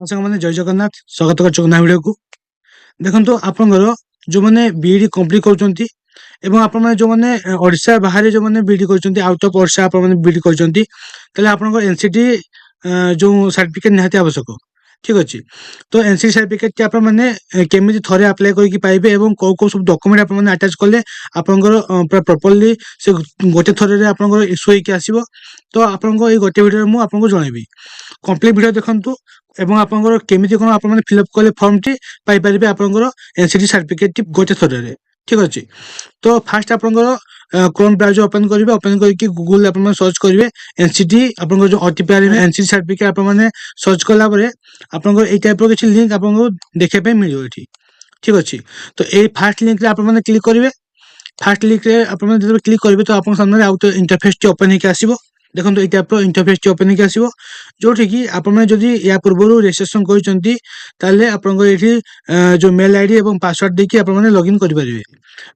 ସାଙ୍ଗମାନେ ଜୟ ଜଗନ୍ନାଥ ସ୍ୱାଗତ କରୁଛୁ ନୂଆ ଭିଡ଼ିଓକୁ। ଦେଖନ୍ତୁ ଆପଣଙ୍କର ଯେଉଁମାନେ ବିଇଡି କମ୍ପ୍ଲିଟ୍ କରୁଛନ୍ତି ଏବଂ ଆପଣମାନେ ଯେଉଁମାନେ ଓଡ଼ିଶା ବାହାରେ ଯେଉଁମାନେ ବିଇଡି କରୁଛନ୍ତି, ଆଉଟ୍ ଅଫ୍ ଓଡ଼ିଶା ଆପଣମାନେ ବିଇଡି କରୁଛନ୍ତି, ତାହେଲେ ଆପଣଙ୍କର ଏନସିଟି ଯେଉଁ ସାର୍ଟିଫିକେଟ୍ ନିହାତି ଆବଶ୍ୟକ। ଠିକ୍ ଅଛି। ତ ଏନସିଟି ସାର୍ଟିଫିକେଟ୍ଟି ଆପଣମାନେ କେମିତି ଥରେ ଆପ୍ଲାଏ କରିକି ପାଇବେ ଏବଂ କେଉଁ କେଉଁ ସବୁ ଡକୁମେଣ୍ଟ ଆପଣମାନେ ଆଟାଚ୍ କଲେ ଆପଣଙ୍କର ପୁରା ପ୍ରପରଲି ସେ ଗୋଟେ ଥରରେ ଆପଣଙ୍କର ଇସ୍ୟୁ ହେଇକି ଆସିବ। ତ ଆପଣଙ୍କ ଏଇ ଗୋଟେ ଭିଡ଼ିଓରେ ମୁଁ ଆପଣଙ୍କୁ ଜଣାଇବି। କମ୍ପ୍ଲିଟ୍ ଭିଡ଼ିଓ ଦେଖନ୍ତୁ এবং ଆପଣଙ୍କର କେମିତି କ'ଣ ଆପଣମାନେ ଫିଲ୍ଅପ୍ କଲେ ଫର୍ମଟି ପାଇପାରିବେ ଆପଣଙ୍କର ଏନସିଟି ସାର୍ଟିଫିକେଟ୍ଟି ଗୋଟେ ଥରରେ। ଠିକ୍ ଅଛି। ତ ଫାଷ୍ଟ ଆପଣଙ୍କର କ୍ରୋମ୍ ବ୍ରାଉଜର ଓପନ୍ କରିବେ। ଓପନ୍ କରିକି ଗୁଗୁଲ୍ ଆପଣମାନେ ସର୍ଚ୍ଚ କରିବେ ଏନସିଟି, ଆପଣଙ୍କର ଯେଉଁ ଓଟିପି ଆସିବେ ଏନସିଟି ସାର୍ଟିଫିକେଟ୍ ଆପଣମାନେ ସର୍ଚ୍ଚ କଲା ପରେ ଆପଣଙ୍କର ଏଇ ଟାଇପ୍ର କିଛି ଲିଙ୍କ୍ ଆପଣଙ୍କୁ ଦେଖିବା ପାଇଁ ମିଳିବ ଏଠି। ଠିକ୍ ଅଛି। ତ ଏଇ ଫାଷ୍ଟ ଲିଙ୍କ୍ରେ ଆପଣମାନେ କ୍ଲିକ୍ କରିବେ। ଫାଷ୍ଟ ଲିଙ୍କ୍ରେ ଆପଣମାନେ ଯେତେବେଳେ କ୍ଲିକ୍ କରିବେ ତ ଆପଣଙ୍କ ସାମ୍ନାରେ ଆଉ ଗୋଟେ ଇଣ୍ଟରଫେସ୍ଟି ଓପନ୍ ହେଇକି ଆସିବ। ଦେଖନ୍ତୁ ଏଇ ଟାଇପ୍ର ଇଣ୍ଟରଫେସ୍ଟି ଓପନ୍ ହେଇକି ଆସିବ, ଯୋଉଠିକି ଆପଣମାନେ ଯଦି ୟା ପୂର୍ବରୁ ରେଜିଷ୍ଟ୍ରେସନ୍ କରିଛନ୍ତି ତାହେଲେ ଆପଣଙ୍କର ଏଇଠି ଯେଉଁ ମେଲ୍ ଆଇଡି ଏବଂ ପାସୱାର୍ଡ଼ ଦେଇକି ଆପଣମାନେ ଲଗ୍ଇନ୍ କରିପାରିବେ।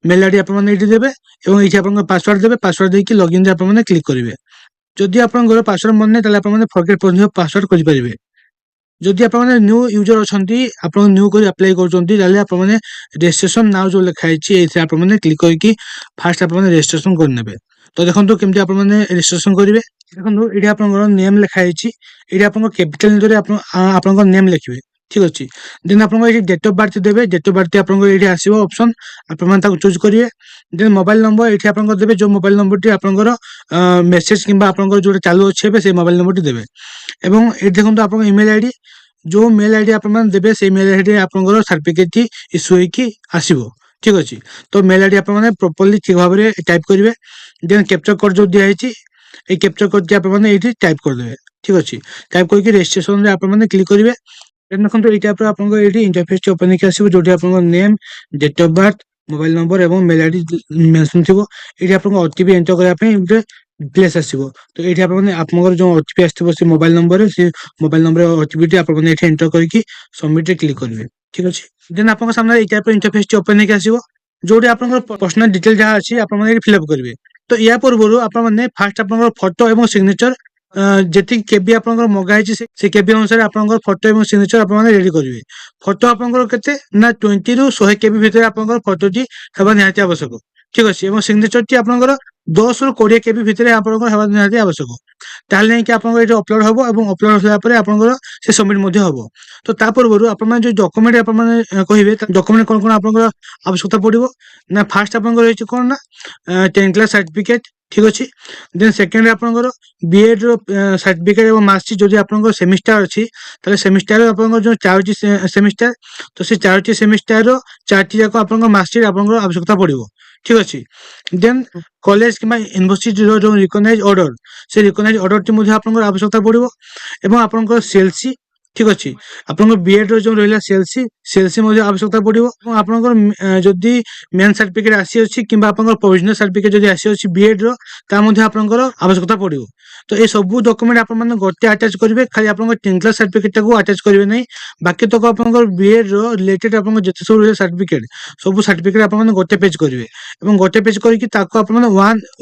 ମେଲ୍ ଆଇଡି ଆପଣମାନେ ଏଇଠି ଦେବେ ଏବଂ ଏଇଠି ଆପଣଙ୍କର ପାସୱାର୍ଡ଼ ଦେବେ। ପାସୱାର୍ଡ଼ ଦେଇକି ଲଗ୍ଇନ୍ରେ ଆପଣମାନେ କ୍ଲିକ୍ କରିବେ। ଯଦି ଆପଣଙ୍କର ପାସୱାର୍ଡ଼ ମନେ ନାହିଁ ତାହେଲେ ଆପଣମାନେ ଫର୍ଗେଟ୍ ପାସୱାର୍ଡ଼ କରିପାରିବେ। ଯଦି ଆପଣମାନେ ନ୍ୟୁ ୟୁଜର ଅଛନ୍ତି, ଆପଣ ନ୍ୟୁ କରି ଆପ୍ଲାଏ କରୁଛନ୍ତି, ତାହେଲେ ଆପଣମାନେ ରେଜିଷ୍ଟ୍ରେସନ୍ ନାଉ ଯେଉଁ ଲେଖା ହେଇଛି ଏଇଥିରେ ଆପଣମାନେ କ୍ଲିକ୍ କରିକି ଫାଷ୍ଟ ଆପଣମାନେ ରେଜିଷ୍ଟ୍ରେସନ୍ କରିନେବେ। ତ ଦେଖନ୍ତୁ କେମିତି ଆପଣମାନେ ରେଜିଷ୍ଟ୍ରେସନ୍ କରିବେ। ଦେଖନ୍ତୁ ଏଇଠି ଆପଣଙ୍କର ନେମ୍ ଲେଖା ହେଇଛି। ଏଇଠି ଆପଣଙ୍କ କ୍ୟାପିଟାଲ ଲେଟରରେ ଆପଣଙ୍କ ନେମ୍ ଲେଖିବେ। ଠିକ୍ ଅଛି। ଦେନ୍ ଆପଣଙ୍କ ଏଇଠି ଡେଟ୍ ଅଫ୍ ବାର୍ଥ ଦେବେ। ଡେଟ୍ ଅଫ୍ ବାର୍ଥ ଆପଣଙ୍କର ଏଇଠି ଆସିବ ଅପସନ୍, ଆପଣମାନେ ତାକୁ ଚୁଜ୍ କରିବେ। ଦେନ୍ ମୋବାଇଲ ନମ୍ବର ଏଇଠି ଆପଣଙ୍କର ଦେବେ, ଯେଉଁ ମୋବାଇଲ ନମ୍ବରଟି ଆପଣଙ୍କର ମେସେଜ କିମ୍ବା ଆପଣଙ୍କର ଯେଉଁଟା ଚାଲୁ ଅଛି ଏବେ ସେଇ ମୋବାଇଲ ନମ୍ବରଟି ଦେବେ। ଏବଂ ଏଇଠି ଦେଖନ୍ତୁ ଆପଣଙ୍କ ଇମେଲ୍ ଆଇଡି, ଯେଉଁ ମେଲ୍ ଆଇଡି ଆପଣମାନେ ଦେବେ ସେଇ ମେଲ୍ ଆଇଡିରେ ଆପଣଙ୍କର ସାର୍ଟିଫିକେଟ୍ଟି ଇସ୍ୟୁ ହେଇକି ଆସିବ। ଠିକ୍ ଅଛି। ତ ମେଲ୍ ଆଇଡି ଆପଣମାନେ ପ୍ରପରଲି ଠିକ୍ ଭାବରେ ଟାଇପ୍ କରିବେ। ଦେନ୍ କ୍ୟାପଚର କୋଡ୍ ଯେଉଁ ଦିଆହେଇଛି এই କ୍ୟାପଚର କୋଡ୍ଟି ଆପଣମାନେ ଏଇଠି ଟାଇପ୍ କରିଦେବେ। ଠିକ୍ ଅଛି। ଟାଇପ୍ କରିକି ରେଜିଷ୍ଟ୍ରେସନରେ ଆପଣମାନେ କ୍ଲିକ୍ କରିବେ। ଦେନ୍ ଦେଖନ୍ତୁ ଏଇ ଟାଇପ୍ର ଆପଣଙ୍କ ଏଇଠି ଇଣ୍ଟରଫେସ୍ଟି ଓପନ୍ ହେଇକି ଆସିବ, ଯୋଉଠି ଆପଣଙ୍କ name, date of birth, mobile number ଏବଂ ମେଲ୍ ଆଇଡି ମେନସନ୍ ଥିବ। ଏଇଠି ଆପଣଙ୍କ ଓଟିପି ଏଣ୍ଟର କରିବା ପାଇଁ ଗୋଟେ ପ୍ଲେସ୍ ଆସିବ। ତ ଏଇଠି ଆପଣମାନେ ଆପଣଙ୍କର ଯେଉଁ ଓଟିପି ଆସିଥିବ ସେ ମୋବାଇଲ ନମ୍ବରରେ, ସେ ମୋବାଇଲ ନମ୍ବର ଓଟିପିଟି ଆପଣମାନେ ଏଇଠି ଏଣ୍ଟର କରିକି ସବମିଟ୍ରେ କ୍ଲିକ୍ କରିବେ। ଠିକ୍ ଅଛି। ଦେନ୍ ଆପଣଙ୍କ ସାମ୍ନାରେ ଏଇ ଟାଇପ୍ର ଇଣ୍ଟରଫେସ୍ଟି ଓପନ୍ ହେଇକି ଆସିବ, ଯୋଉଠି ଆପଣଙ୍କର ପର୍ସନାଲ ଡିଟେଲ୍ ଯାହା ଅଛି ଆପଣମାନେ ଏଇଠି ଫିଲ୍ଅପ୍ କରିବେ। ତ ୟା ପୂର୍ବରୁ ଆପଣମାନେ ଫାଷ୍ଟ ଆପଣଙ୍କର ଫଟୋ ଏବଂ ସିଗ୍ନେଚର ଯେତିକି କେବି ଆପଣଙ୍କର ମଗା ହେଇଛି ସେ କେବି ଅନୁସାରେ ଆପଣଙ୍କର ଫଟୋ ଏବଂ ସିଗ୍ନେଚର ଆପଣମାନେ ରେଡି କରିବେ। ଫଟୋ ଆପଣଙ୍କର କେତେ ନା 20ରୁ 100 କେବି ଭିତରେ ଆପଣଙ୍କର ଫଟୋଟି ହେବା ନିହାତି ଆବଶ୍ୟକ। ଠିକ୍ ଅଛି। ଏବଂ ସିଗ୍ନେଚରଟି ଆପଣଙ୍କର 10ରୁ 20 କେବି ଭିତରେ ଆପଣଙ୍କର ହେବା ନିହାତି ଆବଶ୍ୟକ। ତାହେଲେ ଯାଇକି ଆପଣଙ୍କର ଏଠି ଅପଲୋଡ଼ ହେବ ଏବଂ ଅପଲୋଡ଼ ହେଲା ପରେ ଆପଣଙ୍କର ସେ ସବମିଟ୍ ମଧ୍ୟ ହେବ। ତ ତା ପୂର୍ବରୁ ଆପଣମାନେ ଯେଉଁ ଡକୁମେଣ୍ଟ ଆପଣମାନେ କହିବେ ଡକୁମେଣ୍ଟ କ'ଣ କ'ଣ ଆପଣଙ୍କର ଆବଶ୍ୟକତା ପଡ଼ିବ ନା ଫାଷ୍ଟ ଆପଣଙ୍କର ରହିଛି କ'ଣ ନା 10th କ୍ଲାସ୍ ସାର୍ଟିଫିକେଟ୍। ଠିକ୍ ଅଛି। ଦେନ୍ ସେକେଣ୍ଡରେ ଆପଣଙ୍କର ବିଏଡ୍ର ସାର୍ଟିଫିକେଟ୍ ଏବଂ ମାର୍କସିଟ୍, ଯଦି ଆପଣଙ୍କର ସେମିଷ୍ଟାର ଅଛି ତାହେଲେ ସେମିଷ୍ଟାର ଆପଣଙ୍କର ଯେଉଁ 4ଟି ସେମିଷ୍ଟାର, ତ ସେ 4ଟି ସେମିଷ୍ଟାରର 4ଟି ଯାକ ଆପଣଙ୍କ ମାର୍କସିଟ୍ ଆପଣଙ୍କର ଆବଶ୍ୟକତା ପଡ଼ିବ। ଠିକ୍ ଅଛି। ଦେନ୍ କଲେଜ କିମ୍ବା ୟୁନିଭର୍ସିଟିର ଯେଉଁ ରିକଗ୍ନାଇଜ୍ ଅର୍ଡର, ସେ ରିକଗ୍ନାଇଜ୍ ଅର୍ଡରଟି ମଧ୍ୟ ଆପଣଙ୍କର ଆବଶ୍ୟକତା ପଡ଼ିବ ଏବଂ ଆପଣଙ୍କର ସିଏଲ୍ସି। ଠିକ୍ ଅଛି। ଆପଣଙ୍କର ବିଏଡ୍ର ଯେଉଁ ରହିଲା ସିଏଲ୍ସି ମଧ୍ୟ ଆବଶ୍ୟକତା ପଡ଼ିବ ଏବଂ ଆପଣଙ୍କର ଯଦି ମେନ୍ ସାର୍ଟିଫିକେଟ୍ ଆସିଅଛି କିମ୍ବା ଆପଣଙ୍କର ପ୍ରୋଭିଜନାଲ୍ ସାର୍ଟିଫିକେଟ୍ ଯଦି ଆସିଅଛି ବିଏଡ୍ର, ତା ମଧ୍ୟ ଆପଣଙ୍କର ଆବଶ୍ୟକତା ପଡ଼ିବ। ତ ଏ ସବୁ ଡକୁମେଣ୍ଟ ଆପଣମାନେ ଗୋଟେ ଆଟାଚ୍ କରିବେ, ଖାଲି ଆପଣଙ୍କ 10th କ୍ଲାସ୍ ସାର୍ଟିଫିକେଟ୍ଟାକୁ ଆଟାଚ୍ କରିବେ ନାହିଁ। ବାକି ତକ ଆପଣଙ୍କର ବିଏଡ୍ର ରିଲେଟେଡ୍ ଆପଣଙ୍କର ଯେତେ ସବୁ ରହିଲା ସାର୍ଟିଫିକେଟ୍, ସବୁ ସାର୍ଟିଫିକେଟ୍ ଆପଣମାନେ ଗୋଟେ ପେଜ୍ କରିବେ ଏବଂ ଗୋଟେ ପେଜ୍ କରିକି ତାକୁ ଆପଣମାନେ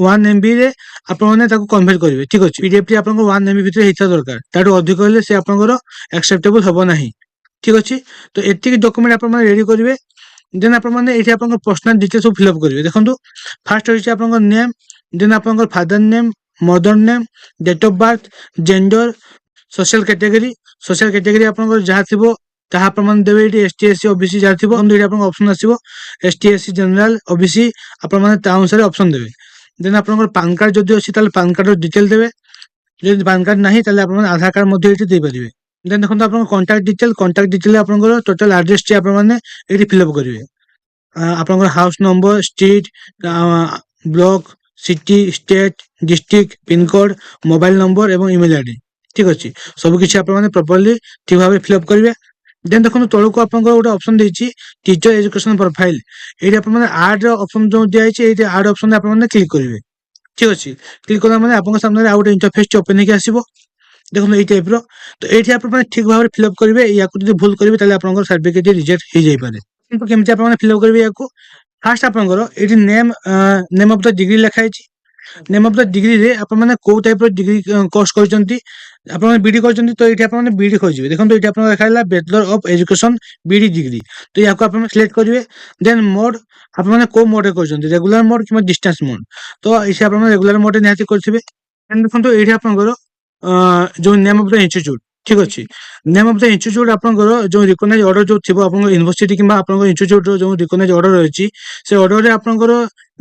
1 MBରେ ଆପଣମାନେ ତାକୁ କନଭର୍ଟ କରିବେ। ଠିକ୍ ଅଛି। ପିଡିଏଫ୍ଟି ଆପଣଙ୍କର 1 MB ଭିତରେ ହେଇଥିବା ଦରକାର। ତାଠୁ ଅଧିକ ହେଲେ ସେ ଆପଣଙ୍କର ଆକ୍ସେପ୍ଟେବଲ୍ ହେବ ନାହିଁ। ଠିକ୍ ଅଛି। ତ ଏତିକି ଡକୁମେଣ୍ଟ ଆପଣମାନେ ରେଡି କରିବେ। ଦେନ୍ ଆପଣମାନେ ଏଇଠି ଆପଣଙ୍କ ପର୍ସନାଲ ଡିଟେଲ୍ସ ସବୁ ଫିଲ୍ଅପ୍ କରିବେ। ଦେଖନ୍ତୁ ଫାଷ୍ଟ ରହିଛି ଆପଣଙ୍କ ନେମ୍, ଦେନ୍ ଆପଣଙ୍କର father name, mother name, date of birth, gender, social category. Social category आपनकर जहाँ थिबो ताहा आपन देबे। एटी एसटी एससी ओबीसी जहाँ थिबो हम एटी आपन ऑप्शन आसीबो एसटी एससी जनरल ओबीसी आपन माने ता अनुसार ऑप्शन देबे। देन आपनकर पैन कार्ड जदि अछि ताले पैन कार्ड डिटेल देबे। जदि पैन कार्ड नाही ताले आपन आधार कार्ड मध्ये एटी दे परिबे। देन देखंतु आपन कांटेक्ट डिटेल आपनकर टोटल एड्रेस टी आपन माने एटी फिल अप करिवे। आपनकर house number, street, block, city, state, district, pin code, mobile number एवं ईमेल आईडी। ठीक अछि। सब किछि आपन माने प्रॉपर्ली ठीक भाबे फिल अप करिवे। देन देखंतु तळको आपनकर गोटे ऑप्शन देछि टीचर एजुकेशन प्रोफाइल। एटी आपन माने ऐड ऑप्शन जो दिया छै एटी ऐड ऑप्शन आपन माने क्लिक करिवे। ठीक अछि। क्लिक करला माने आपन सामने आ गोटे इंटरफेस ओपन हेके आसीबो। देखो ये टाइप रो। तो ये आप ठीक भाव में फिलअप करेंगे। या जो भूल करेंगे ताले आपन सर्टिफिकेट रिजेक्ट हो जाई पारे। किंतु केमती आपन फिलअप करेंगे या फास्ट आपनकर ये नेम ऑफ द डिग्री लिखाई। नेम ऑफ द डिग्री रे आपन माने को टाइप रो डिग्री कोर्स करचंती ଆପଣମାନେ ବିଇଡି କରିଛନ୍ତି ତ ଏଇଠି ଆପଣମାନେ ବିଇଡି ଖୋଜିବେ। ଦେଖନ୍ତୁ ଏଇଠି ଆପଣଙ୍କର ଦେଖା ହେଲା bachelor of education BEd degree. ତ ୟାକୁ ଆପଣ ସିଲେକ୍ଟ କରିବେ। ଦେନ୍ ମୋଡ ଆପଣମାନେ କୋଉ ମୋଡରେ କରିଛନ୍ତି, ରେଗୁଲାର ମୋଡ କିମ୍ବା ଡିଷ୍ଟାନ୍ସ ମୋଡ। ତ ଏଇଠି ଆପଣମାନେ ରେଗୁଲାର ମୋଡରେ ନିହାତି କରିଥିବେ। ଦେନ୍ ଦେଖନ୍ତୁ ଏଇଠି ଆପଣଙ୍କର ଯୋଉ ନେମ୍ ଅଫ ଦ ଇନଷ୍ଟିଚ୍ୟୁଟ, ଠିକ ଅଛି। ନେମ୍ ଅଫ ଦ ଇନଷ୍ଟିଚ୍ୟୁଟ ଆପଣଙ୍କର ଯୋଉ ରିକଗ୍ନାଇଜ ଅର୍ଡର ଯୋଉ ଥିବ ଆପଣଙ୍କ ୟୁନିଭର୍ସିଟି କିମ୍ବା ଆପଣଙ୍କ ଇନଷ୍ଟିଚ୍ୟୁଟର ଯୋଉ ରିକଗ୍ନାଇଜ ଅର୍ଡର ରହିଛି, ସେ ଅର୍ଡରରେ ଆପଣଙ୍କର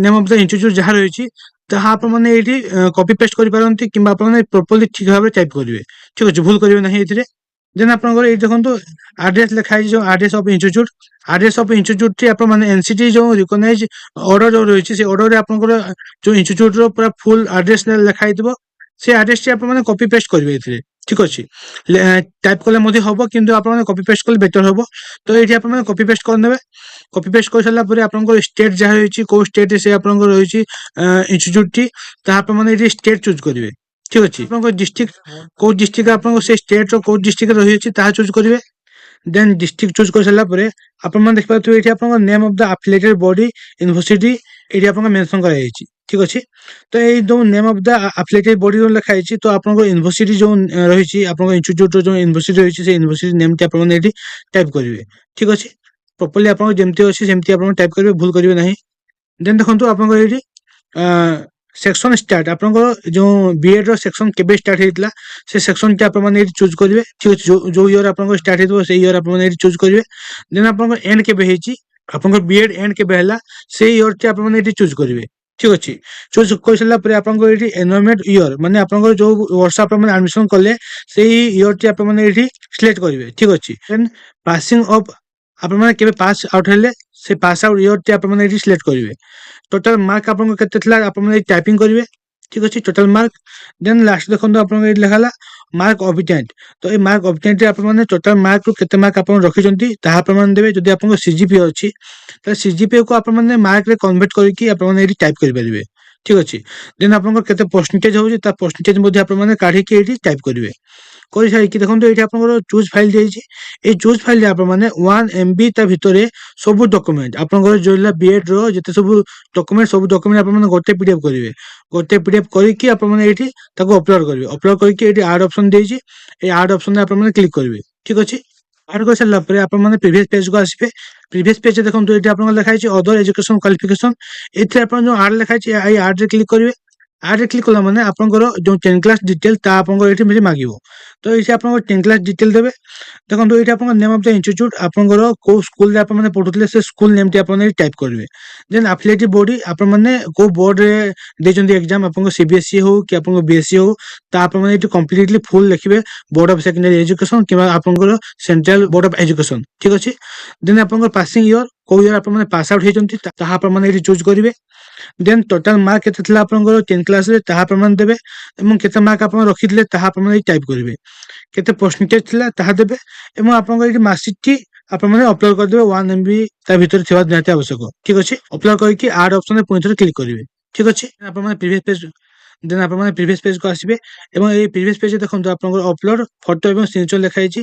ନେମ୍ ଅଫ ଦ ଇନଷ୍ଟିଚ୍ୟୁଟ ଯାହା ରହିଛି ତାହା ଆପଣମାନେ ଏଇଠି କପି ପେଷ୍ଟ କରିପାରନ୍ତି କିମ୍ବା ଆପଣମାନେ ପ୍ରପରଲି ଠିକ ଭାବରେ ଟାଇପ କରିବେ। ଠିକ ଅଛି, ଭୁଲ କରିବେ ନାହିଁ ଏଥିରେ। ଦେନ୍ ଆପଣଙ୍କର ଏଇଠି ଦେଖନ୍ତୁ ଆଡ୍ରେସ ଲେଖା ହେଇଛି, ଯୋଉ address of institute. Address of institute ଟି ଆପଣମାନେ ଏନସିଟି ଯୋଉ ରିକଗ୍ନାଇଜ ଅର୍ଡର ଯୋଉ ରହିଛି ସେ ଅର୍ଡରରେ ଆପଣଙ୍କର ଯୋଉ ଇନଷ୍ଟିଚ୍ୟୁଟର ପୁରା ଫୁଲ ଆଡ୍ରେସ ଲେଖା ହେଇଥିବ, ସେ ଆଡ୍ରେସଟି ଆପଣମାନେ କପି ପେଷ୍ଟ କରିବେ ଏଥିରେ। ଠିକ ଅଛି, ଟାଇପ କଲେ ମଧ୍ୟ ହବ କିନ୍ତୁ ଆପଣମାନେ କପି ପେଷ୍ଟ କଲେ ବେଟର ହବ। ତ ଏଇଠି ଆପଣମାନେ କପି ପେଷ୍ଟ କରିନେବେ। କପି ପେଷ୍ଟ କରିସାରିଲା ପରେ ଆପଣଙ୍କର ଷ୍ଟେଟ୍ ଯାହା ରହିଛି, କୋଉ ଷ୍ଟେଟ୍ ସେ ଆପଣଙ୍କର ରହିଛି ଇନଷ୍ଟିଚ୍ୟୁଟ ଟି, ତାହା ଆପଣମାନେ ଏଇଠି ଷ୍ଟେଟ୍ ଚୁଜ୍ କରିବେ। ଠିକ ଅଛି, ଆପଣଙ୍କ ଡିଷ୍ଟ୍ରିକ୍ଟ କୋଉ ଡିଷ୍ଟ୍ରିକ୍ଟ ଆପଣଙ୍କ ସେ ଷ୍ଟେଟର କୋଉ ଡିଷ୍ଟ୍ରିକ୍ଟରେ ରହିଛି ତାହା ଚୁଜ୍ କରିବେ। ଦେନ୍ ଡିଷ୍ଟ୍ରିକ୍ଟ ଚୁଜ୍ କରିସାରିଲା ପରେ ଆପଣମାନେ ଦେଖିପାରୁଥିବେ ଏଇଠି ଆପଣଙ୍କ name of the affiliated body university ଏଇଠି ଆପଣଙ୍କ ମେନସନ କରାଯାଇଛି। ଠିକ ଅଛି, ତ ଏଇ ଯୋଉ name of the affiliated body ଲେଖା ହେଇଛି, ତ ଆପଣଙ୍କ ୟୁନିଭର୍ସିଟି ଯୋଉ ରହିଛି, ଆପଣଙ୍କ ଇନଷ୍ଟିଚ୍ୟୁଟର ଯୋଉ ୟୁନିଭର୍ସିଟି ରହିଛି, ସେ ୟୁନିଭର୍ସିଟି ନେମଟି ଆପଣମାନେ ଏଇଠି ଟାଇପ କରିବେ। ଠିକ ଅଛି, ପ୍ରପରଲି ଆପଣଙ୍କ ଯେମିତି ଅଛି ସେମିତି ଆପଣ ଟାଇପ କରିବେ, ଭୁଲ କରିବେ ନାହିଁ। ଦେନ୍ ଦେଖନ୍ତୁ ଆପଣଙ୍କର ଏଇଠି ସେକ୍ସନ ଷ୍ଟାର୍ଟ, ଆପଣଙ୍କର ଯୋଉ ବିଏଡ ର ସେକ୍ସନ କେବେ ଷ୍ଟାର୍ଟ ହେଇଥିଲା ସେ ସେକ୍ସନ ଟି ଆପଣମାନେ ଏଇଠି ଚୁଜ୍ କରିବେ। ଠିକ ଅଛି, ଯୋଉ ଇୟର ଆପଣଙ୍କର ଷ୍ଟାର୍ଟ ହେଇଥିବ ସେଇ ଇୟର ଆପଣମାନେ ଏଇଠି ଚୁଜ୍ କରିବେ। ଦେନ୍ ଆପଣଙ୍କର ଏଣ୍ଡ କେବେ ହେଇଛି, ଆପଣଙ୍କର ବିଏଡ ଏଣ୍ଡ କେବେ ହେଲା ସେଇ ଇୟର ଟି ଆପଣମାନେ ଏଇଠି ଚୁଜ୍ କରିବେ। ଠିକ ଅଛି, ଚୁଜ୍ କରିସାରିଲା ପରେ ଆପଣଙ୍କର ଏଇଠି ଏନରୋଲମେଣ୍ଟ ଇୟର, ମାନେ ଆପଣଙ୍କର ଯୋଉ ବର୍ଷ ଆପଣମାନେ ଆଡମିସନ କଲେ ସେଇ ଇୟର ଟି ଆପଣମାନେ ଏଇଠି ସିଲେକ୍ଟ କରିବେ। ଠିକ ଅଛି, ଦେନ୍ ପାସିଂ ଅଫ, ଆପଣମାନେ କେବେ ପାସ୍ ଆଉଟ୍ ହେଲେ ସେ ପାସ୍ ଆଉଟ୍ ଇୟର ଟି ଆପଣମାନେ ଏଇଠି ସିଲେକ୍ଟ କରିବେ। ଟୋଟାଲ ମାର୍କ ଆପଣଙ୍କର କେତେ ଥିଲା ଆପଣମାନେ ଏଇଠି ଟାଇପିଂ କରିବେ। ଠିକ ଅଛି, ଟୋଟାଲ ମାର୍କ। ଦେନ୍ ଲାଷ୍ଟ ଦେଖନ୍ତୁ ଆପଣଙ୍କ ଏଇଠି ଲେଖା ହେଲା ମାର୍କ ଅବଟେଣ୍ଟ। ତ ଏଇ ମାର୍କ ଅବଟେଣ୍ଟ ଆପଣମାନେ ଟୋଟାଲ ମାର୍କରୁ କେତେ ମାର୍କ ଆପଣ ରଖିଛନ୍ତି ତାହା ଆପଣମାନେ ଦେବେ। ଯଦି ଆପଣଙ୍କ ସିଜିପି ଅଛି ତାହେଲେ ସିଜିପିଏ କୁ ଆପଣମାନେ ମାର୍କରେ କନଭର୍ଟ କରିକି ଆପଣମାନେ ଏଇଠି ଟାଇପ କରିପାରିବେ। ଠିକ ଅଛି, ଦେନ୍ ଆପଣଙ୍କର କେତେ ପରସେଣ୍ଟେଜ ହଉଛି ତା ପରସେଣ୍ଟେଜ ମଧ୍ୟ ଆପଣମାନେ କାଢିକି ଏଇଠି ଟାଇପ କରିବେ। କରିସାରିକି ଦେଖନ୍ତୁ ଏଇଠି ଆପଣଙ୍କର ଚୁଜ୍ ଫାଇଲ ଦିଆଯାଇଛି। ଏଇ ଚୁଜ୍ ଫାଇଲରେ ଆପଣମାନେ 1 MB ତା ଭିତରେ ସବୁ ଡକୁମେଣ୍ଟ ଆପଣଙ୍କର ଯୋଉ ହେଲା ବିଏଡ ର ଯେତେ ସବୁ ଡକୁମେଣ୍ଟ, ସବୁ ଡକୁମେଣ୍ଟ ଆପଣମାନେ ଗୋଟେ ପିଡିଏଫ କରିବେ। ଗୋଟେ ପିଡିଏଫ କରିକି ଆପଣମାନେ ଏଇଠି ତାକୁ ଅପଲୋଡ କରିବେ। ଅପଲୋଡ କରିକି ଏଇଠି ଆଡ ଅପସନ ଦେଇଛି, ଏଇ ଆଡ ଅପସନରେ ଆପଣମାନେ କ୍ଲିକ କରିବେ। ଠିକ ଅଛି, ଆଡ କରିସାରିଲା ପରେ ଆପଣମାନେ ପ୍ରିଭିୟସ ପେଜକୁ ଆସିବେ। ପ୍ରିଭିୟସ ପେଜରେ ଦେଖନ୍ତୁ ଏଇଠି ଆପଣଙ୍କର ଲେଖା ହେଇଛି ଅଦର ଏଜୁକେସନ କ୍ୱାଲିଫିକେସନ। ଏଥିରେ ଆପଣ ଯୋଉ ଆଡ ଲେଖା ହେଇଛି ଏଇ ଆଡରେ କ୍ଲିକ କରିବେ। ଆଡରେ କ୍ଲିକ କଲା ମାନେ ଆପଣଙ୍କର ଯୋଉ 10 କ୍ଲାସ ଡିଟେଲ ତା ଆପଣଙ୍କର ଏଇଠି ମାଗିବ। ତ ଏଇଠି ଆପଣଙ୍କର 10 କ୍ଲାସ ଡିଟେଲ ଦେବେ। ଦେଖନ୍ତୁ ଏଇଠି ଆପଣଙ୍କ ନେମ୍ ଅଫ ଦ ଇନଷ୍ଟିଚ୍ୟୁଟ, ଆପଣଙ୍କର କୋଉ ସ୍କୁଲରେ ଆପଣମାନେ ପଢୁଥିଲେ ସେ ସ୍କୁଲ ନେମଟି ଆପଣ ଏଇଠି ଟାଇପ କରିବେ। ଦେନ୍ ଆଫିଲିଏଟିଭ ବଡି, ଆପଣମାନେ କୋଉ ବୋର୍ଡରେ ଦେଇଛନ୍ତି ଏକ୍ଜାମ, ଆପଣଙ୍କ ସିବିଏସଇ ହଉ କି ଆପଣଙ୍କ ବିଏସଇ ହଉ, ତା ଆପଣମାନେ ଏଇଠି କମ୍ପ୍ଲିଟଲି ଫୁଲ ଲେଖିବେ। ବୋର୍ଡ ଅଫ ସେକେଣ୍ଡାରୀ ଏଜୁକେସନ କିମ୍ବା ଆପଣଙ୍କର ସେଣ୍ଟ୍ରାଲ ବୋର୍ଡ ଅଫ ଏଜୁକେସନ। ଠିକ ଅଛି, ଦେନ୍ ଆପଣଙ୍କର ପାସିଂ ଇୟର, କୋଉ ଇୟର ଆପଣମାନେ ପାସ ଆଉଟ ହେଇଛନ୍ତି ତାହା ଆପଣମାନେ ଏଇଠି ଚୁଜ୍ କରିବେ। ଦେନ୍ ଟୋଟାଲ ମାର୍କ କେତେ ଥିଲା ଆପଣଙ୍କର 10 କ୍ଲାସରେ ତାହା ଆପଣମାନେ ଦେବେ ଏବଂ କେତେ ମାର୍କ ଆପଣ ରଖିଥିଲେ ତାହା ଆପଣମାନେ ଏଇଠି ଟାଇପ କରିବେ। କେତେ ପରସେଣ୍ଟେଜ ଥିଲା ତାହା ଦେବେ ଏବଂ ଆପଣଙ୍କର ଏଇଠି ମାର୍କସିଟ ଟି ଆପଣମାନେ ଅପଲୋଡ କରିଦେବେ। 1 MB ତା ଭିତରେ ଥିବା ନିହାତି ଆବଶ୍ୟକ। ଠିକ ଅଛି, ଅପଲୋଡ କରିକି ଆଡ ଅପସନରେ ପୁଣି ଥରେ କ୍ଲିକ କରିବେ। ଠିକ ଅଛି, ଆପଣମାନେ ପ୍ରିଭିୟସ ପେଜ, ଦେନ୍ ଆପଣମାନେ ପ୍ରିଭିୟସ ପେଜକୁ ଆସିବେ ଏବଂ ଏଇ ପ୍ରିଭିୟସ ପେଜରେ ଦେଖନ୍ତୁ ଆପଣଙ୍କର ଅପଲୋଡ ଫଟୋ ଏବଂ ସିଗ୍ନେଚର ଲେଖା ହେଇଛି।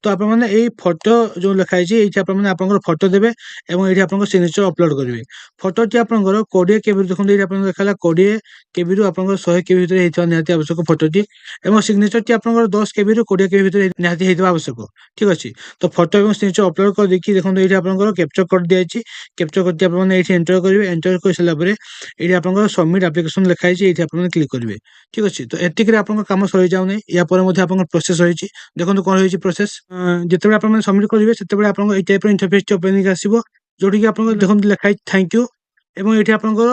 ତ ଆପଣମାନେ ଏଇ ଫଟୋ ଯୋଉ ଲେଖା ହେଇଛି ଏଇଠି ଆପଣମାନେ ଆପଣଙ୍କର ଫଟୋ ଦେବେ ଏବଂ ଏଇଠି ଆପଣଙ୍କ ସିଗ୍ନେଚର ଅପଲୋଡ କରିବେ। ଫଟୋଟି ଆପଣଙ୍କର 20 KB, ଦେଖନ୍ତୁ ଏଇଠି ଆପଣଙ୍କର ଦେଖା ହେଲା 20 KB ରୁ ଆପଣଙ୍କର 100 KB ଭିତରେ ହେଇଥିବା ନିହାତି ଆବଶ୍ୟକ ଫଟୋଟି ଏବଂ ସିଗ୍ନେଚରଟି ଆପଣଙ୍କର 10 KB ରୁ 20 KB ଭିତରେ ନିହାତି ହେଇଥିବା ଆବଶ୍ୟକ। ଠିକ ଅଛି, ତ ଫଟୋ ଏବଂ ସିଗ୍ନେଚର ଅପଲୋଡ କରିଦେଇକି ଦେଖନ୍ତୁ ଏଇଠି ଆପଣଙ୍କର କ୍ୟାପଚର କୋଡ ଦିଆଯାଇଛି। କ୍ୟାପଚର କୋଡଟି ଆପଣମାନେ ଏଇଠି ଏଣ୍ଟର କରିବେ। ଏଣ୍ଟର କରିସାରିଲା ପରେ ଏଇଠି ଆପଣଙ୍କର ସବମିଟ ଆପ୍ଲିକେସନ ଲେଖା ହେଇଛି, ଏଇଠି ଆପଣମାନେ କ୍ଲିକ କରିବେ। ଠିକ ଅଛି, ତ ଏତିକିରେ ଆପଣଙ୍କ କାମ ସରିଯାଉ ନାହିଁ, ୟା ପରେ ମଧ୍ୟ ଆପଣଙ୍କର ପ୍ରୋସେସ ରହିଛି। ଦେଖନ୍ତୁ କଣ ହେଇଛି ପ୍ରୋସେସ। ଯେତେବେଳେ ଆପଣମାନେ ସବମିଟ କରିବେ ସେତେବେଳେ ଆପଣଙ୍କ ଏଇ ଟାଇପର ଇଣ୍ଟରଫେସଟି ଓପନିଂ ଆସିବ, ଯୋଉଠିକି ଆପଣଙ୍କର ଦେଖନ୍ତୁ ଲେଖା ହେଇଛି ଥ୍ୟାଙ୍କ ୟୁ ଏବଂ ଏଇଠି ଆପଣଙ୍କର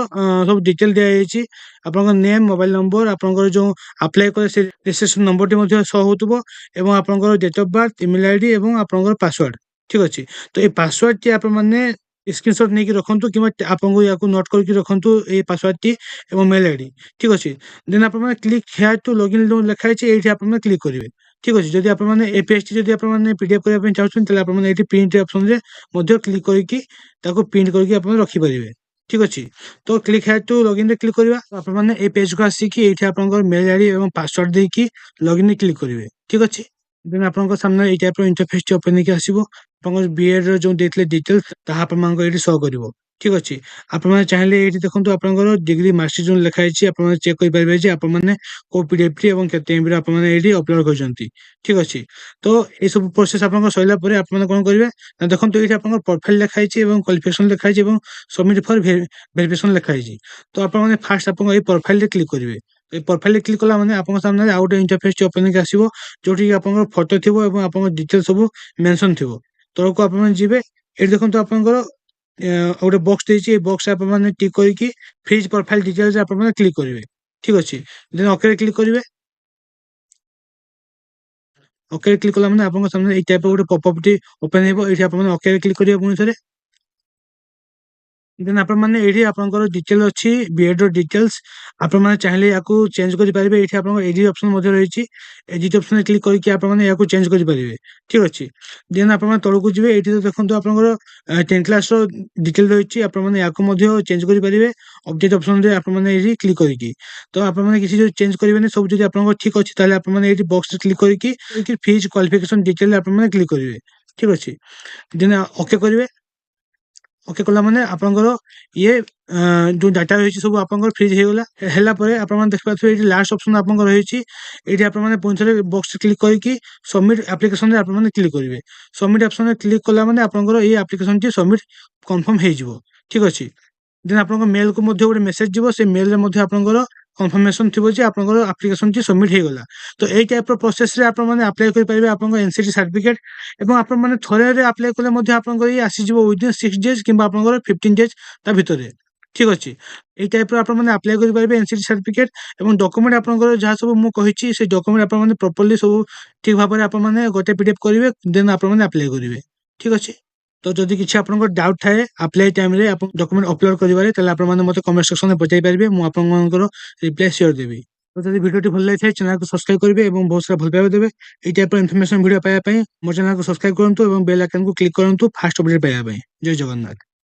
ସବୁ ଡିଟେଲ ଦିଆଯାଇଛି। ଆପଣଙ୍କ ନେମ୍, ମୋବାଇଲ ନମ୍ବର, ଆପଣଙ୍କର ଯୋଉ ଆପ୍ଲାଏ କଲେ ସେ ରେଜିଷ୍ଟ୍ରେସନ ନମ୍ବରଟି ମଧ୍ୟ ଶୋ ହଉଥିବ ଏବଂ ଆପଣଙ୍କର date of birth, email ID ଏବଂ ଆପଣଙ୍କର ପାସୱାର୍ଡ। ଠିକ ଅଛି, ତ ଏଇ ପାସୱାର୍ଡଟି ଆପଣମାନେ ସ୍କ୍ରିନଶଟ ନେଇକି ରଖନ୍ତୁ କିମ୍ବା ଆପଣଙ୍କୁ ୟାକୁ ନୋଟ କରିକି ରଖନ୍ତୁ ଏଇ ପାସୱାର୍ଡଟି ଏବଂ ମେଲ ଆଇଡି। ଠିକ ଅଛି, ଦେନ୍ ଆପଣମାନେ କ୍ଲିକ ହେୟାର ଟୁ ଲଗଇନ ଯୋଉ ଲେଖା ହେଇଛି ଏଇଠି ଆପଣମାନେ କ୍ଲିକ କରିବେ। ଠିକ ଅଛି, ଯଦି ଆପଣମାନେ ଏ ପେଜଟି ଯଦି ଆପଣମାନେ ପିଡିଏଫ କରିବା ପାଇଁ ଚାହୁଁଛନ୍ତି ତାହେଲେ ଆପଣମାନେ ଏଇଠି ପ୍ରିଣ୍ଟ ଅପସନରେ ମଧ୍ୟ କ୍ଲିକ କରିକି ତାକୁ ପ୍ରିଣ୍ଟ କରିକି ଆପଣ ରଖିପାରିବେ। ଠିକ ଅଛି, ତ କ୍ଲିକ ହେୟାର ଟୁ ଲଗଇନରେ କ୍ଲିକ କରିବା। ଆପଣମାନେ ଏଇ ପେଜକୁ ଆସିକି ଏଇଠି ଆପଣଙ୍କର ମେଲ ଆଇଡି ଏବଂ ପାସୱାର୍ଡ ଦେଇକି ଲଗଇନରେ କ୍ଲିକ କରିବେ। ଠିକ ଅଛି, ଦେନ୍ ଆପଣଙ୍କ ସାମ୍ନାରେ ଏଇ ଟାଇପର ଇଣ୍ଟରଫେସଟି ଓପନ ହେଇକି ଆସିବ। ଆପଣଙ୍କର ବିଏଡ ର ଯୋଉ ଦେଇଥିଲେ ଡିଟେଲ୍ସ ତାହା ଆପଣମାନଙ୍କ ଏଇଠି ଶୋ କରିବ। ଠିକ୍ ଅଛି। ଆପଣମାନେ ଚାହିଁଲେ ଏଇଠି ଦେଖନ୍ତୁ ଆପଣଙ୍କର ଡିଗ୍ରୀ ମାର୍କସିଟ୍ ଯୋଉ ଲେଖା ହେଇଛି ଆପଣମାନେ ଚେକ୍ କରିପାରିବେ ଯେ ଆପଣମାନେ କୋଉ ପିଡିଏଫ୍ ଟି ଏବଂ କେତେ ଏମ୍ବି ର ଆପଣମାନେ ଏଇଠି ଅପଲୋଡ୍ କରିଛନ୍ତି। ଠିକ୍ ଅଛି। ତ ଏସବୁ ପ୍ରୋସେସ୍ ଆପଣଙ୍କର ସଇଲା ପରେ ଆପଣମାନେ କଣ କରିବେ ନା ଦେଖନ୍ତୁ ଏଇଠି ଆପଣଙ୍କର ପ୍ରୋଫାଇଲ୍ ଲେଖା ହେଇଛି ଏବଂ କ୍ୱାଲିଫିକେସନ୍ ଲେଖା ହେଇଛି ଏବଂ ସବମିଟ୍ ଫର୍ ଭେରିଫିକେସନ୍ ଲେଖା ହେଇଛି। ତ ଆପଣମାନେ ଫାର୍ଷ୍ଟ ଆପଣଙ୍କ ଏଇ ପ୍ରୋଫାଇଲ୍ ରେ କ୍ଲିକ୍ କରିବେ। ଏଇ ପ୍ରୋଫାଇଲ୍ ରେ କ୍ଲିକ୍ କଲା ମାନେ ଆପଣଙ୍କ ସାମ୍ନାରେ ଆଉ ଗୋଟେ ଇଣ୍ଟରଫେସ୍ ଟି ଓପନ୍ ହେଇକି ଆସିବ ଯୋଉଠିକି ଆପଣଙ୍କର ଫଟୋ ଥିବ ଏବଂ ଆପଣଙ୍କ ଡିଟେଲ୍ସ ସବୁ ମେନସନ୍ ଥିବ। ତଳକୁ ଆପଣମାନେ ଯିବେ ଏଠି ଦେଖନ୍ତୁ ଆପଣଙ୍କର ଗୋଟେ ବକ୍ସ ଦେଇଛି ଏ ବକ୍ସ ଆପଣମାନେ ଟିକ୍ କରିକି ଫ୍ରିଜ୍ ପ୍ରୋଫାଇଲ୍ ଡିଟେଲ୍ସ ଆପଣମାନେ କ୍ଲିକ୍ କରିବେ। ଠିକ୍ ଅଛି। ଦେନ୍ ଓକେ ରେ କ୍ଲିକ୍ କରିବେ। ଓକେ ରେ କ୍ଲିକ୍ କଲା ମାନେ ଆପଣଙ୍କ ସାମ୍ନାରେ ଏଇ ଟାଇପ୍ ର ଗୋଟେ ପପଅପ୍ ଟି ଓପନ୍ ହେବ। ଏଇଠି ଆପଣମାନେ ଓକେ ରେ କ୍ଲିକ୍ କରିବେ ପୁଣି ଥରେ। ଦେନ୍ ଆପଣମାନେ ଏଇଠି ଆପଣଙ୍କର ଡିଟେଲ୍ ଅଛି ବିଏଡ୍ ର ଡିଟେଲ୍ସ ଆପଣମାନେ ଚାହିଁଲେ ୟାକୁ ଚେଞ୍ଜ କରିପାରିବେ। ଏଇଠି ଆପଣଙ୍କର ଏଡିଟ୍ ଅପସନ୍ ମଧ୍ୟ ରହିଛି। ଏଡିଟ୍ ଅପସନ୍ ରେ କ୍ଲିକ୍ କରିକି ଆପଣମାନେ ୟାକୁ ଚେଞ୍ଜ କରିପାରିବେ। ଠିକ୍ ଅଛି। ଦେନ୍ ଆପଣମାନେ ତଳକୁ ଯିବେ ଏଇଠି ତ ଦେଖନ୍ତୁ ଆପଣଙ୍କର 10th କ୍ଲାସ୍ ର ଡିଟେଲ୍ ରହିଛି ଆପଣମାନେ ୟାକୁ ମଧ୍ୟ ଚେଞ୍ଜ କରିପାରିବେ ଅପଡେଟ୍ ଅପସନ୍ ରେ ଆପଣମାନେ ଏଇଠି କ୍ଲିକ୍ କରିକି। ତ ଆପଣମାନେ କିଛି ଯଦି ଚେଞ୍ଜ କରିବେନି ସବୁ ଯଦି ଆପଣଙ୍କର ଠିକ୍ ଅଛି ତାହେଲେ ଆପଣମାନେ ଏଇଠି ବକ୍ସ ରେ କ୍ଲିକ୍ କରିକି ଫିଜ୍ କ୍ୱାଲିଫିକେସନ୍ ଡିଟେଲ୍ ଆପଣମାନେ କ୍ଲିକ୍ କରିବେ। ଠିକ୍ ଅଛି। ଦେନ୍ ଓକେ କରିବେ। ଓକେ କଲା ମାନେ ଆପଣଙ୍କର ଇଏ ଯୋଉ ଡାଟା ରହିଛି ସବୁ ଆପଣଙ୍କର ଫ୍ରିଜ୍ ହେଇଗଲା। ହେଲା ପରେ ଆପଣମାନେ ଦେଖିପାରୁଥିବେ ଏଇଠି ଲାଷ୍ଟ ଅପସନ୍ ଆପଣଙ୍କର ରହିଛି। ଏଇଠି ଆପଣମାନେ ପୁଣିଥରେ ବକ୍ସ କ୍ଲିକ୍ କରିକି ସବମିଟ୍ ଆପ୍ଲିକେସନ୍ ରେ ଆପଣମାନେ କ୍ଲିକ୍ କରିବେ। ସବମିଟ୍ ଅପସନ୍ ରେ କ୍ଲିକ୍ କଲା ମାନେ ଆପଣଙ୍କର ଏଇ ଆପ୍ଲିକେସନ୍ ଟି ସବମିଟ୍ କନଫର୍ମ ହେଇଯିବ। ଠିକ୍ ଅଛି। ଦେନ୍ ଆପଣଙ୍କ ମେଲ୍ କୁ ମଧ୍ୟ ଗୋଟେ ମେସେଜ ଯିବ ସେ ମେଲ୍ ରେ ମଧ୍ୟ ଆପଣଙ୍କର କନଫର୍ମେସନ୍ ଥିବ ଯେ ଆପଣଙ୍କର ଆପ୍ଲିକେସନ୍ ଟି ସବମିଟ୍ ହେଇଗଲା। ତ ଏଇ ଟାଇପ୍ ର ପ୍ରୋସେସ୍ ରେ ଆପଣମାନେ ଆପ୍ଲାଏ କରିପାରିବେ ଆପଣଙ୍କ ଏନସିଡି ସାର୍ଟିଫିକେଟ୍ ଏବଂ ଆପଣମାନେ ଥରରେ ଆପ୍ଲାଏ କଲେ ମଧ୍ୟ ଆପଣଙ୍କର ଇଏ ଆସିଯିବ ୱିଦିନ୍ 6 ଡେଜ୍ କିମ୍ବା ଆପଣଙ୍କର 15 ଡେଜ୍ ତା ଭିତରେ। ଠିକ୍ ଅଛି। ଏଇ ଟାଇପ୍ ର ଆପଣମାନେ ଆପ୍ଲାଏ କରିପାରିବେ ଏନସିଡି ସାର୍ଟିଫିକେଟ୍ ଏବଂ ଡକ୍ୟୁମେଣ୍ଟ ଆପଣଙ୍କର ଯାହା ସବୁ ମୁଁ କହିଛି ସେ ଡକ୍ୟୁମେଣ୍ଟ ଆପଣମାନେ ପ୍ରପରଲି ସବୁ ଠିକ୍ ଭାବରେ ଆପଣମାନେ ଗୋଟେ ପିଡିଏଫ୍ କରିବେ ଦେନ୍ ଆପଣମାନେ ଆପ୍ଲାଏ କରିବେ। ଠିକ୍ ଅଛି। ତ ଯଦି କିଛି ଆପଣଙ୍କର ଡାଉଟ୍ ଥାଏ ଆପ୍ଲାଏ ଟାଇମ୍ ରେ ଆପଣ ଡକ୍ୟୁମେଣ୍ଟ ଅପଲୋଡ୍ କରିବାରେ ତାହେଲେ ଆପଣମାନେ ମୋତେ କମେଣ୍ଟ ସେକ୍ସନ୍ ରେ ପଚାରି ପାରିବେ ମୁଁ ଆପଣମାନଙ୍କର ରିପ୍ଲାଏ ସିଓର ଦେବି। ତ ଯଦି ଭିଡିଓଟି ଭଲ ଲାଗିଥାଏ ଚ୍ୟାନେଲକୁ ସବସ୍କ୍ରାଇବ୍ କରିବେ ଏବଂ ବହୁତ ସାରା ଭଲ ପାଇବା ଦେବେ। ଏଇ ଟାଇପ୍ ର ଇନଫର୍ମେସନ୍ ଭିଡିଓ ପାଇବା ପାଇଁ ମୋ ଚ୍ୟାନେଲକୁ ସବସ୍କ୍ରାଇବ୍ କରନ୍ତୁ ଏବଂ ବେଲ୍ ଆଇକନ୍ କୁ କ୍ଲିକ୍ କରନ୍ତୁ ଫାଷ୍ଟ ଅପଡେଟ୍ ପାଇବା ପାଇଁ। ଜୟ ଜଗନ୍ନାଥ।